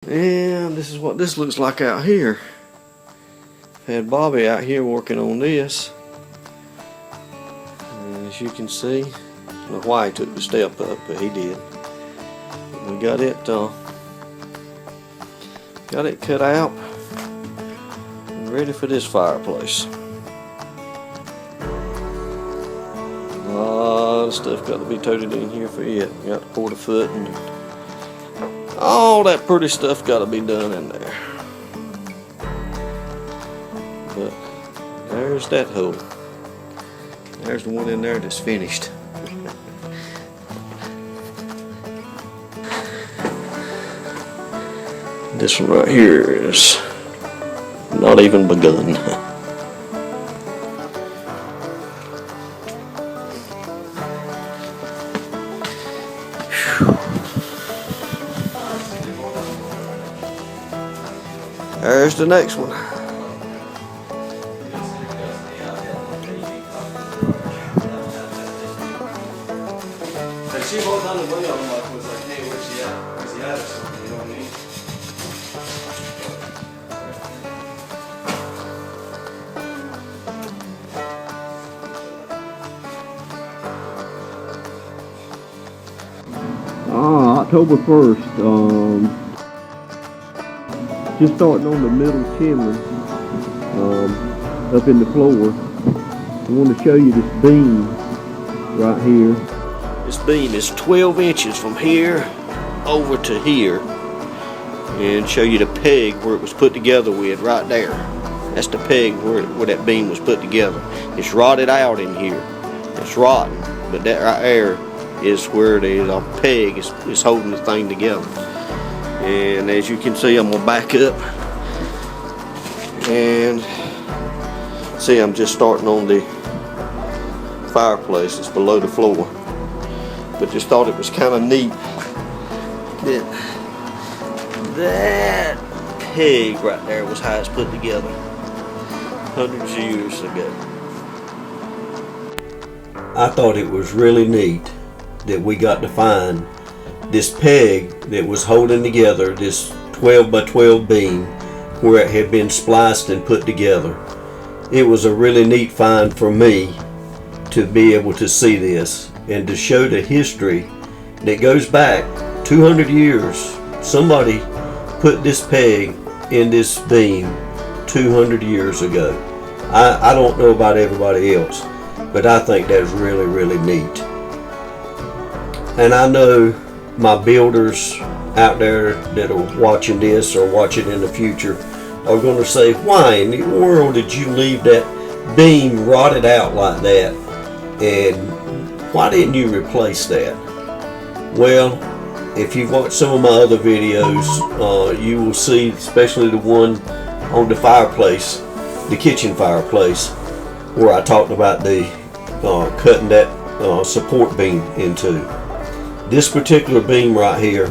And this is what this looks like out here. Had Bobby out here working on this. And as you can see, I don't know why he took the step up, but he did. We got it cut out and ready for this fireplace. A lot of stuff got to be toted in here for it. We got to pour the foot and all that pretty stuff got to be done in there. But there's that hole. There's the one in there that's finished. This one right here is not even begun. There's the next one. And she holds on the money on him like was like, hey, where's he at? Where's he at or something, you know what I mean? October 1st, just starting on the middle chimney, up in the floor. I want to show you this beam right here. This beam is 12 inches from here over to here, and show you the peg where it was put together with right there. That's the peg where that beam was put together. It's rotted out in here. It's rotten, but that right there is where the peg is holding the thing together. And as you can see, I'm gonna back up and see, I'm just starting on the fireplace. It's below the floor, but just thought it was kind of neat that peg right there was how it's put together hundreds of years ago. I thought it was really neat that we got to find this peg that was holding together this 12 by 12 beam where it had been spliced and put together. It was a really neat find for me to be able to see this and to show the history that goes back 200 years. Somebody put this peg in this beam 200 years ago. I don't know about everybody else, but I think that's really, really neat. And I know my builders out there that are watching this or watching in the future are going to say, why in the world did you leave that beam rotted out like that, and why didn't you replace that? Well, if you've watched some of my other videos, you will see, especially the one on the fireplace, the kitchen fireplace, where I talked about the cutting that support beam into. This particular beam right here,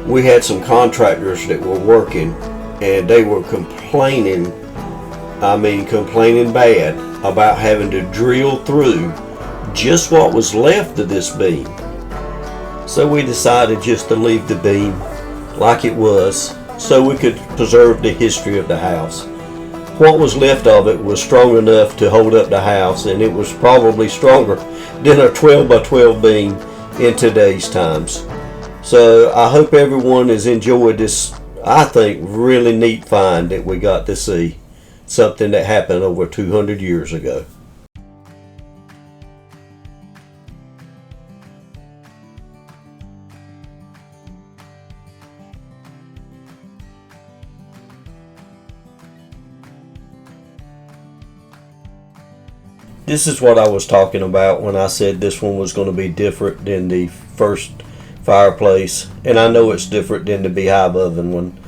we had some contractors that were working, and they were complaining bad about having to drill through just what was left of this beam. So we decided just to leave the beam like it was so we could preserve the history of the house. What was left of it was strong enough to hold up the house, and it was probably stronger than a 12 by 12 beam in today's times. So I hope everyone has enjoyed this, I think, really neat find that we got to see. Something that happened over 200 years ago. This is what I was talking about when I said this one was going to be different than the first fireplace. And I know it's different than the beehive oven one.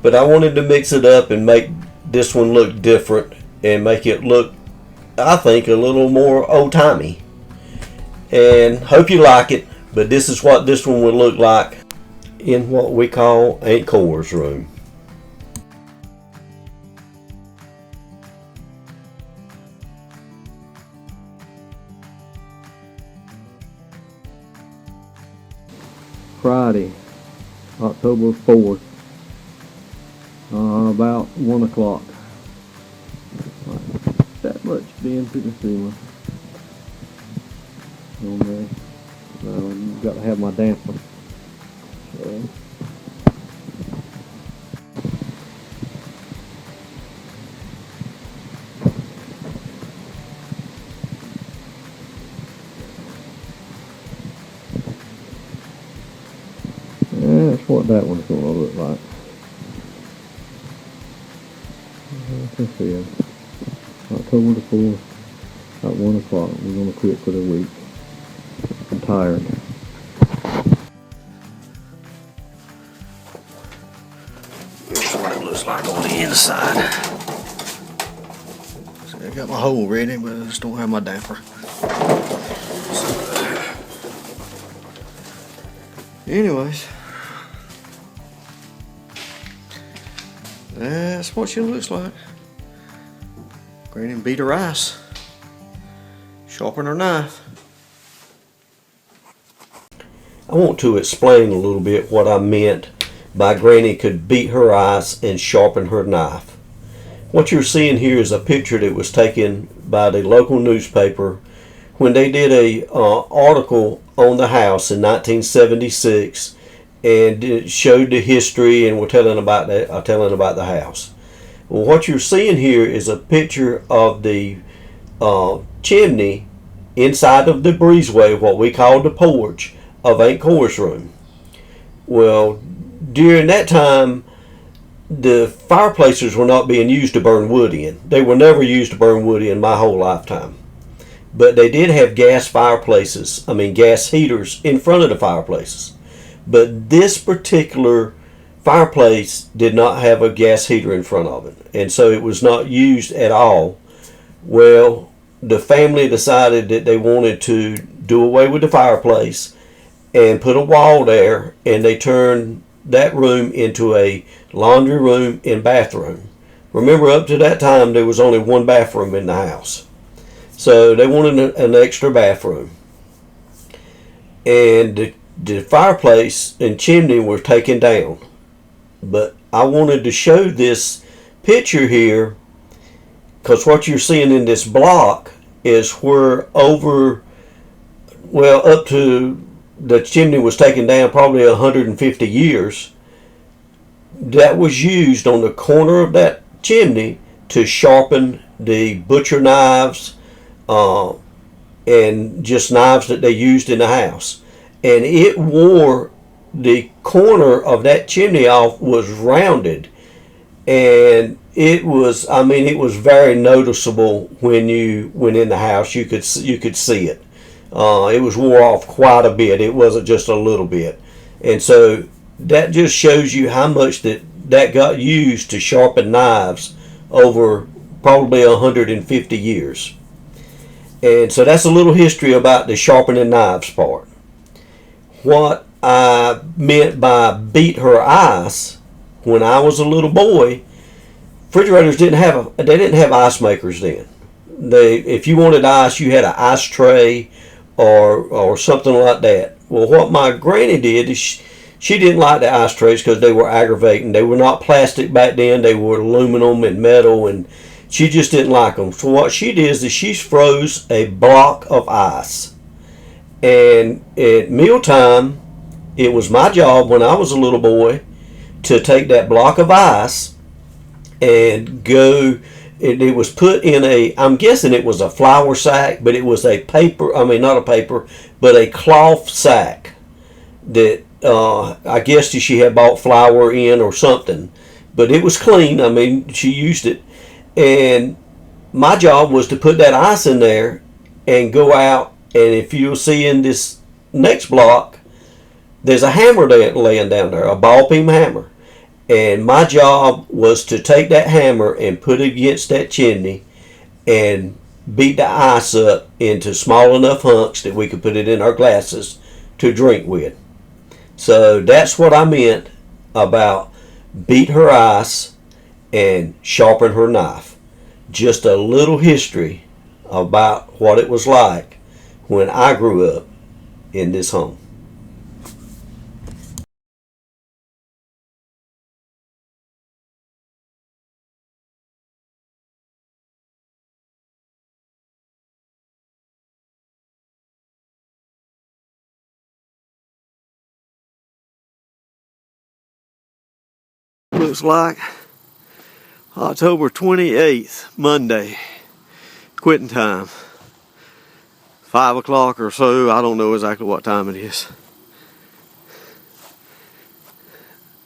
But I wanted to mix it up and make this one look different and make it look, I think, a little more old-timey. And hope you like it. But this is what this one would look like in what we call Aunt Cora's room. Friday, October 4th. About 1 o'clock. That much bend through the ceiling. On there. Now, got to have my damper. So. That's what that one's going to look like. Let's see. October the 4th, at 1 o'clock. We're going to quit for the week. I'm tired. Here's what it looks like on the inside. So I got my hole ready, but I just don't have my damper. So, anyways, that's what she looks like. Granny beat her ice, sharpen her knife. I want to explain a little bit what I meant by Granny could beat her ice and sharpen her knife. What you're seeing here is a picture that was taken by the local newspaper when they did a article on the house in 1976, and it showed the history and were telling about the house. Well, what you're seeing here is a picture of the chimney inside of the breezeway, what we call the porch of Aunt Cora's room. Well, during that time, the fireplaces were not being used to burn wood in. They were never used to burn wood in my whole lifetime. But they did have gas heaters in front of the fireplaces. But this particular fireplace did not have a gas heater in front of it, and so it was not used at all. Well, the family decided that they wanted to do away with the fireplace and put a wall there, and they turned that room into a laundry room and bathroom. Remember, up to that time there was only one bathroom in the house, so they wanted an extra bathroom, and the fireplace and chimney were taken down. But I wanted to show this picture here because what you're seeing in this block is where up to the chimney was taken down probably 150 years. That was used on the corner of that chimney to sharpen the butcher knives and just knives that they used in the house. And it wore the corner of that chimney off was rounded, and it was very noticeable when you went in the house. You could see it. It was wore off quite a bit. It wasn't just a little bit, and so that just shows you how much that got used to sharpen knives over probably 150 years. And so that's a little history about the sharpening knives part. What I meant by beat her ice, when I was a little boy, refrigerators didn't have ice makers then. If you wanted ice, you had an ice tray or something like that. Well, what my granny did is she didn't like the ice trays because they were aggravating. They were not plastic back then. They were aluminum and metal, and she just didn't like them. So what she did is she froze a block of ice. And at mealtime, it was my job when I was a little boy to take that block of ice and go. It was put in I'm guessing it was a flour sack, but it was a not a paper, but a cloth sack that I guess she had bought flour in or something. But it was clean. She used it. And my job was to put that ice in there and go out. And if you'll see in this next block, there's a hammer laying down there, a ball peen hammer. And my job was to take that hammer and put it against that chimney and beat the ice up into small enough hunks that we could put it in our glasses to drink with. So that's what I meant about beat her ice and sharpen her knife. Just a little history about what it was like when I grew up in this home. was like October 28th, Monday, quitting time. 5 o'clock or so, I don't know exactly what time it is.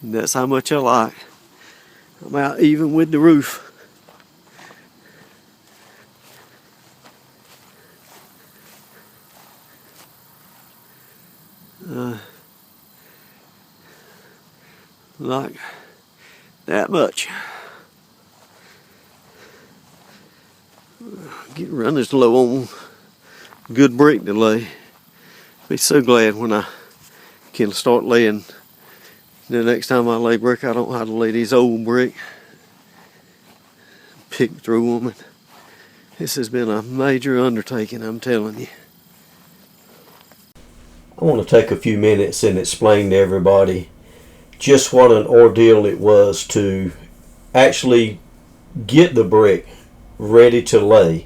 And that's how much I like. I'm out even with the roof. Like that much. Get running low on good brick to lay. Be so glad when I can start laying. The next time I lay brick, I don't know how to lay these old brick. Pick through them. And this has been a major undertaking, I'm telling you. I want to take a few minutes and explain to everybody just what an ordeal it was to actually get the brick ready to lay.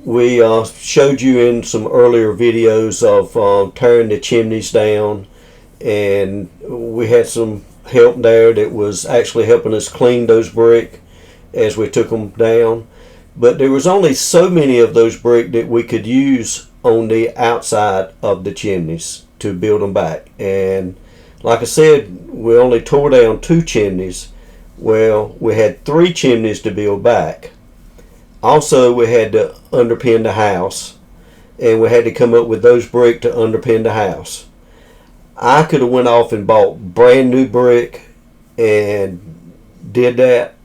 We showed you in some earlier videos of tearing the chimneys down, and we had some help there that was actually helping us clean those brick as we took them down. But there was only so many of those brick that we could use on the outside of the chimneys to build them back. And like I said, we only tore down 2 chimneys. Well, we had 3 chimneys to build back. Also, we had to underpin the house, and we had to come up with those brick to underpin the house. I could have went off and bought brand new brick and did that,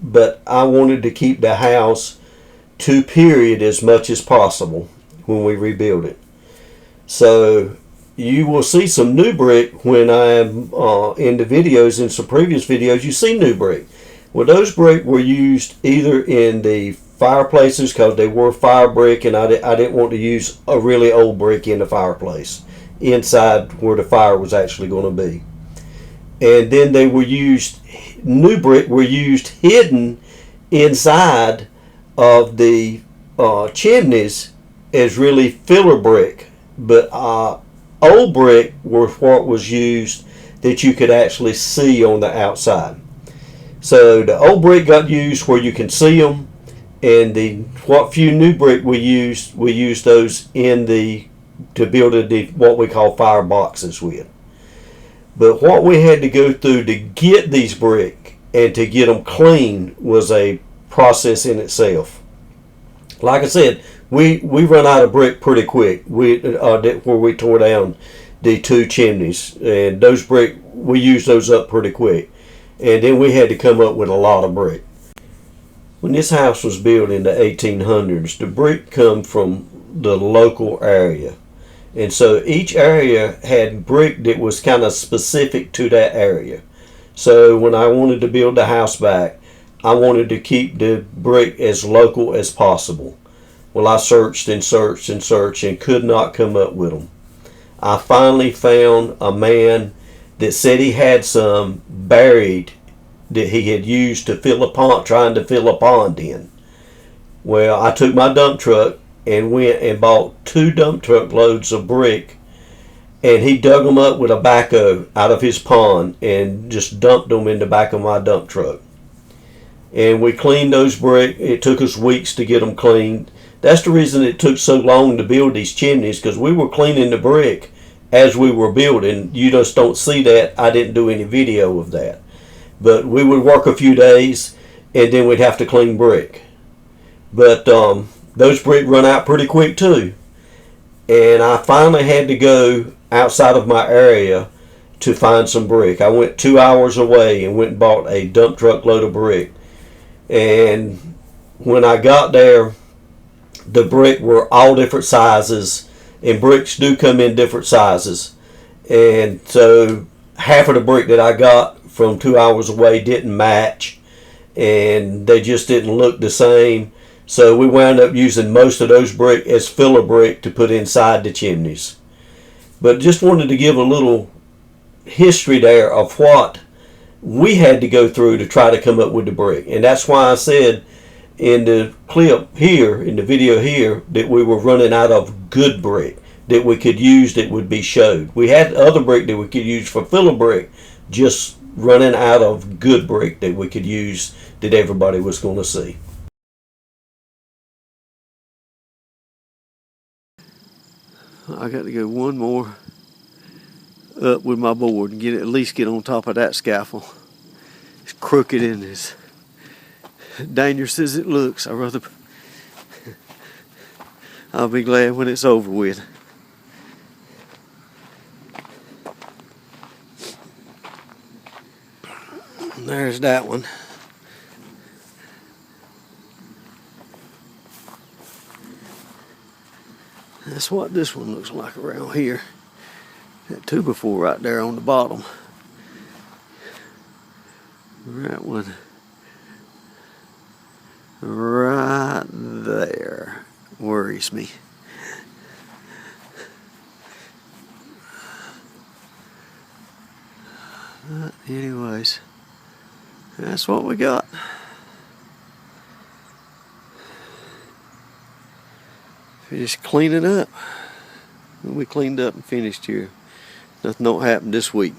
but I wanted to keep the house to period as much as possible when we rebuild it. So you will see some new brick when I'm in the videos. In some previous videos, you see new brick. Well, those brick were used either in the fireplaces because they were fire brick, and I didn't want to use a really old brick in the fireplace inside where the fire was actually going to be. And then they were used, new brick were used hidden inside of the chimneys as really filler brick, but old brick was what was used that you could actually see on the outside. So the old brick got used where you can see them, and the what few new brick we used those in the to build what we call fire boxes with. But what we had to go through to get these brick and to get them clean was a process in itself. Like I said, we run out of brick pretty quick. Where we tore down the 2 chimneys, and those brick, we used those up pretty quick. And then we had to come up with a lot of brick. When this house was built in the 1800s, the brick come from the local area. And so each area had brick that was kind of specific to that area. So when I wanted to build the house back, I wanted to keep the brick as local as possible. Well, I searched and searched and searched and could not come up with them. I finally found a man that said he had some buried that he had used to fill a pond, trying to fill a pond in. Well, I took my dump truck and went and bought 2 dump truck loads of brick, and he dug them up with a backhoe out of his pond and just dumped them in the back of my dump truck. And we cleaned those brick. It took us weeks to get them cleaned. That's the reason it took so long to build these chimneys, because we were cleaning the brick as we were building. You just don't see that. I didn't do any video of that. But we would work a few days, and then we'd have to clean brick. But those brick run out pretty quick too. And I finally had to go outside of my area to find some brick. I went 2 hours away and went and bought a dump truck load of brick. And when I got there, the brick were all different sizes, and bricks do come in different sizes. And so half of the brick that I got from 2 hours away didn't match, and they just didn't look the same. So we wound up using most of those brick as filler brick to put inside the chimneys. But just wanted to give a little history there of what we had to go through to try to come up with the brick. And that's why I said in the clip here, in the video here, that we were running out of good brick that we could use that would be showed. We had other brick that we could use for filler brick, just running out of good brick that we could use that everybody was going to see. I got to go one more up with my board and at least get on top of that scaffold. It's crooked and as dangerous as it looks. I'll be glad when it's over with. There's that one. That's what this one looks like around here. That 2x4 right there on the bottom. That one right there worries me. But anyways, that's what we got. We just clean it up. We cleaned up and finished here. Nothing don't happen this week.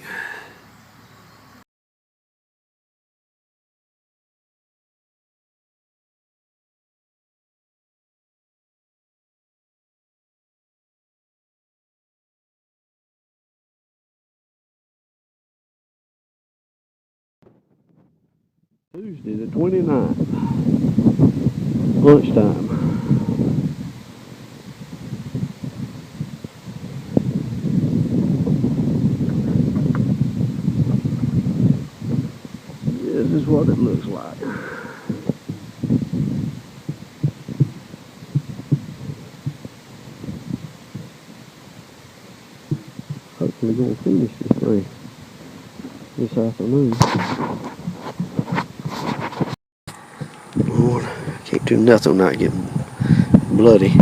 Tuesday the 29th, lunchtime. This is what it looks like. Hopefully gonna finish this thing this afternoon. Lord, can't do nothing without getting bloody.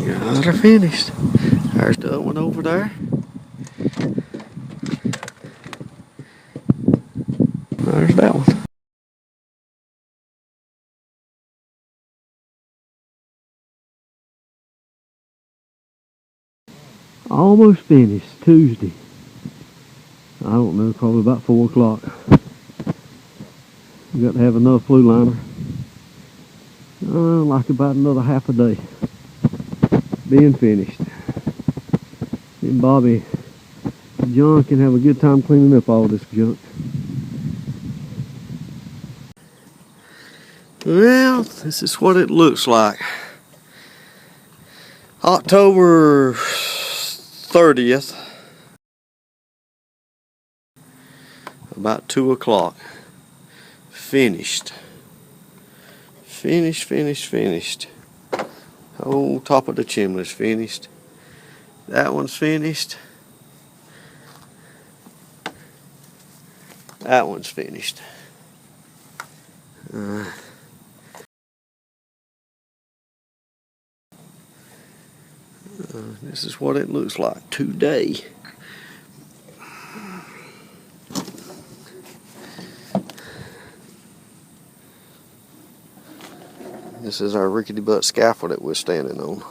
Got her finished. There's the other one over there. There's that one. Almost finished Tuesday. I don't know, probably about 4 o'clock. We got to have enough flue liner. Like about another half a day. Being finished. And Bobby and John can have a good time cleaning up all this junk. Well, this is what it looks like. October 30th. About 2 o'clock. Finished. Finished. Whole top of the chimney's finished. That one's finished. That one's finished. This is what it looks like today. This is our rickety butt scaffold that we're standing on.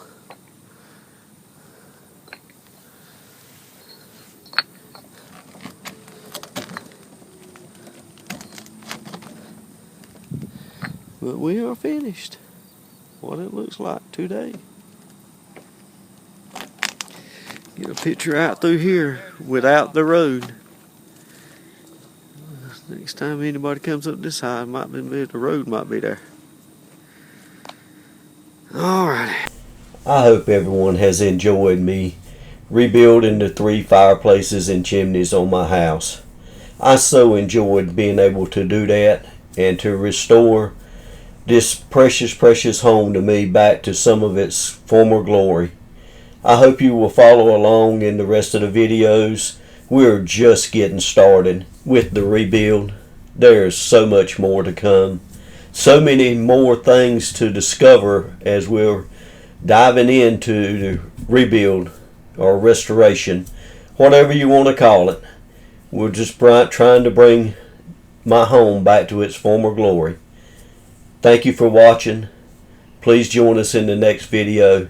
But we are finished. What it looks like today. Get a picture out through here without the road. Next time anybody comes up this high, the road might be there. Alrighty. I hope everyone has enjoyed me rebuilding the 3 fireplaces and chimneys on my house. I so enjoyed being able to do that and to restore this precious home to me back to some of its former glory. I hope you will follow along in the rest of the videos. We're just getting started with the rebuild. There's so much more to come. So many more things to discover as we're diving into the rebuild or restoration, whatever you want to call it. We're just trying to bring my home back to its former glory. Thank you for watching. Please join us in the next video.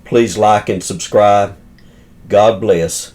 Please like and subscribe. God bless.